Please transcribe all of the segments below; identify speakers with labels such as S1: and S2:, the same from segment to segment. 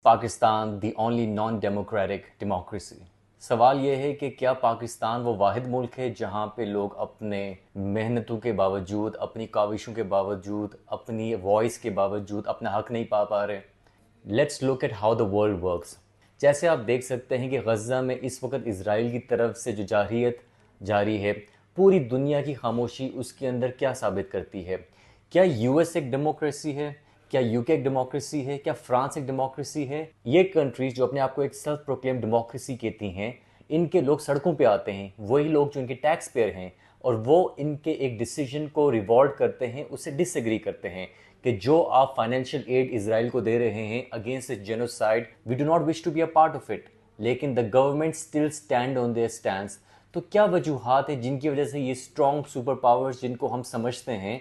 S1: Pakistan the only non democratic democracy. سوال یہ ہے کہ کیا پاکستان وہ واحد ملک ہے جہاں پہ لوگ اپنے محنتوں کے باوجود، اپنی کاوشوں کے باوجود، اپنی وائس کے باوجود اپنا حق نہیں پا رہے؟ Let's look at how the world works. جیسے آپ دیکھ سکتے ہیں کہ غزہ میں اس وقت اسرائیل کی طرف سے جو جارحیت جاری ہے، پوری دنیا کی خاموشی اس کے اندر کیا ثابت کرتی ہے؟ کیا یو ایس ایک ڈیموکریسی ہے؟ کیا یو کے ایک ڈیموکریسی ہے؟ کیا فرانس ایک ڈیموکریسی ہے؟ یہ کنٹریز جو اپنے آپ کو ایک سیلف پروکلیم ڈیموکریسی کہتی ہیں، ان کے لوگ سڑکوں پہ آتے ہیں، وہی لوگ جو ان کے ٹیکس پیئر ہیں، اور وہ ان کے ایک ڈیسیجن کو ریوالٹ کرتے ہیں، اس سے ڈس ایگری کرتے ہیں کہ جو آپ فائنینشیل ایڈ اسرائیل کو دے رہے ہیں against genocide, we do not wish to be a part of it, لیکن the government still stand on their stands. تو کیا وجوہات ہیں جن کی وجہ سے یہ اسٹرانگ سپر پاورز جن کو ہم سمجھتے ہیں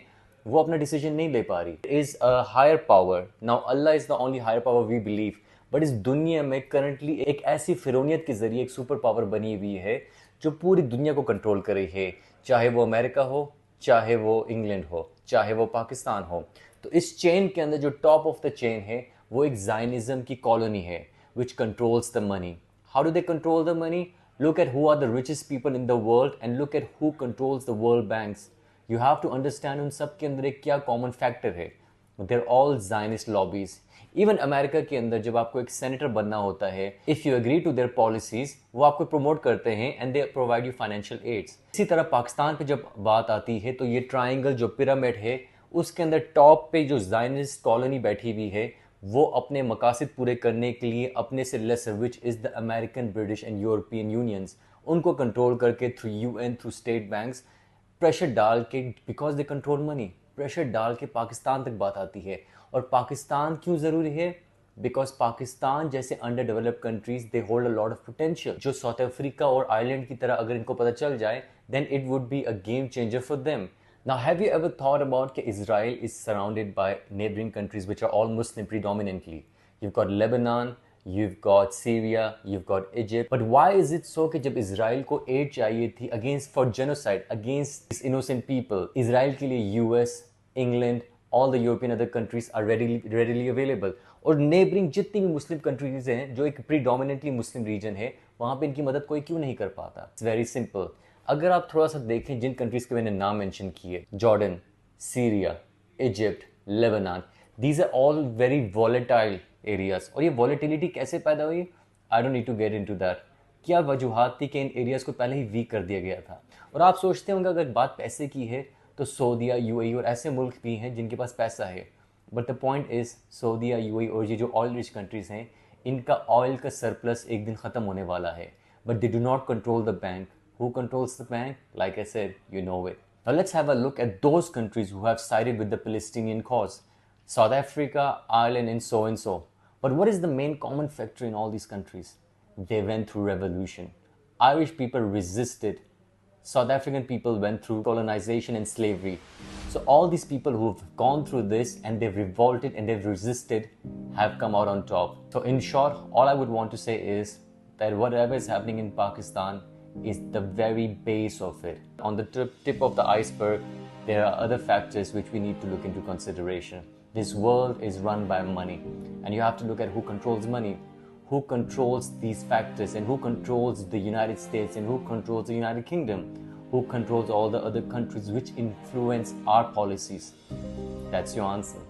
S1: وہ اپنا ڈیسیجن نہیں لے پا رہی؟ Is a higher power. Now Allah is the only higher power we believe, but اس دنیا میں کرنٹلی ایک ایسی فرونیت کے ذریعے ایک سپر پاور بنی ہوئی ہے جو پوری دنیا کو کنٹرول کر رہی ہے، چاہے وہ امریکہ ہو، چاہے وہ انگلینڈ ہو، چاہے وہ پاکستان ہو. تو اس چین کے اندر جو ٹاپ آف دا چین ہے وہ ایک زائنزم کی کالونی ہے which controls the money. How do they control the money? Look at who are the richest people in the world and look at who controls the world banks. You have to understand ان سب کے اندر ایک کیا common factor ہے. They're all Zionist lobbies. Even امریکہ کے اندر جب آپ کو ایک سینیٹر بننا ہوتا ہے، if you agree to their policies، وہ آپ کو پروموٹ کرتے ہیں and they provide you financial aids. اسی طرح پاکستان پہ جب بات آتی ہے تو یہ ٹرائنگل جو پیرامڈ ہے اس کے اندر ٹاپ پہ جو زائنسٹ کالونی بیٹھی ہوئی ہے، وہ اپنے مقاصد پورے کرنے کے لیے اپنے سے lesser which is the American, British and European unions, ان کو کنٹرول کر کے through U N, through state banks pressure ڈال کے، because they control money, pressure ڈال کے پاکستان تک بات آتی ہے. اور پاکستان کیوں ضروری ہے؟ بیکاز پاکستان جیسے under developed countries they hold a lot of potential, جو ساؤتھ افریقہ اور آئرلینڈ کی طرح اگر ان کو پتہ چل جائے then it would be a game changer for them. Now, have you ever thought about that Israel is surrounded by neighboring countries which are all Muslim predominantly? You've got Lebanon, you've got Syria, you've got Egypt. But why is it so کہ جب اسرائیل کو aid چاہیے تھی against for genocide, against these innocent people، اسرائیل کے لیے US، England، all the European other countries are readily available. اور neighbouring جتنی بھی مسلم کنٹریز ہیں جو ایک predominantly مسلم ریجن ہے، وہاں پہ ان کی مدد کوئی کیوں نہیں کر پاتا؟ It's very simple. اگر آپ تھوڑا سا دیکھیں جن کنٹریز کے میں نے نام مینشن کیے، Jordan, Syria, Egypt, Lebanon, these are all very volatile areas. اور یہ والیٹیلیٹی کیسے پیدا ہوئی؟ I don't need to get into that. کیا وجوہات تھی کہ ان ایریاز کو پہلے ہی ویک کر دیا گیا تھا؟ اور آپ سوچتے ہوں گے اگر بات پیسے کی ہے تو سعودیہ، یو اے ای اور ایسے ملک بھی ہیں جن کے پاس پیسہ ہے، but the point is Saudia, U A E اور یہ جو آئل رچ کنٹریز ہیں، ان کا آئل کا سرپلس ایک دن ختم ہونے والا ہے، but they do not control the bank. Who controls the bank? Like I said, you know it. Now let's have a look at those countries who have sided with the Palestinian cause. South Africa, Ireland, and so. But what is the main common factor in all these countries? They went through revolution. Irish people resisted. South African people went through colonization and slavery. So all these people who've gone through this and they've revolted and they've resisted have come out on top. So in short, all I would want to say is that whatever is happening in Pakistan is the very base of it. On the tip of the iceberg, there are other factors which we need to look into consideration. This world is run by money, and you have to look at who controls money, who controls these factors, and who controls the United States, and who controls the United Kingdom, who controls all the other countries which influence our policies. That's your answer.